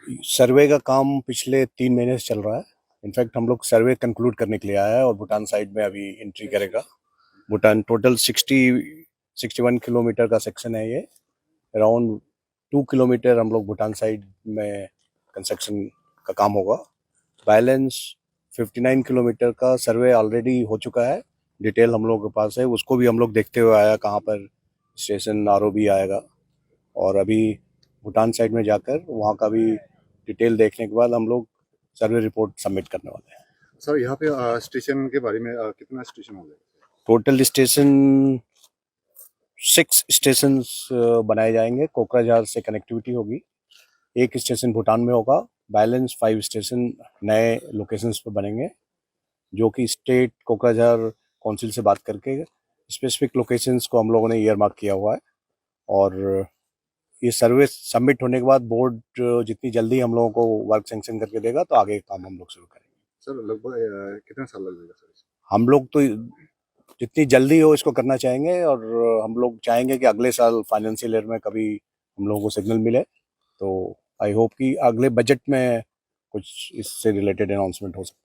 सर्वे का काम पिछले 3 महीने से चल रहा है। इनफैक्ट हम लोग सर्वे कंक्लूड करने के लिए आया है और भूटान साइड में अभी एंट्री करेगा। भूटान टोटल 61 किलोमीटर का सेक्शन है ये। अराउंड 2 किलोमीटर हम लोग भूटान साइड में कंस्ट्रक्शन का काम होगा। बैलेंस 59 किलोमीटर का सर्वे ऑलरेडी हो चुका है। डिटेल हम लोग के पास है, उसको भी हम लोग देखते हुए आया कहाँ पर स्टेशन आरओबी आएगा। और अभी भूटान साइड में जाकर वहाँ का भी डिटेल देखने के बाद हम लोग सर्वे रिपोर्ट सबमिट करने वाले हैं। सर यहाँ पे स्टेशन के बारे में कितना स्टेशन हो गए? टोटल स्टेशन 6 स्टेशन बनाए जाएंगे। कोकराझार से कनेक्टिविटी होगी। एक स्टेशन भूटान में होगा। बैलेंस 5 स्टेशन नए लोकेशंस पर बनेंगे, जो कि स्टेट कोकराझार काउंसिल से बात करके स्पेसिफिक लोकेशंस को हम लोगों ने ईयर मार्क किया हुआ है। और ये सर्वे सबमिट होने के बाद बोर्ड जितनी जल्दी हम लोगों को वर्क सैंक्शन करके देगा तो आगे काम हम लोग शुरू करेंगे। सर लगभग कितना साल लग जाएगा सर? हम लोग तो जितनी जल्दी हो इसको करना चाहेंगे और हम लोग चाहेंगे कि अगले साल फाइनेंशियल ईयर में कभी हम लोगों को सिग्नल मिले तो आई होप कि अगले बजट में कुछ इससे रिलेटेड अनाउंसमेंट हो सकता है।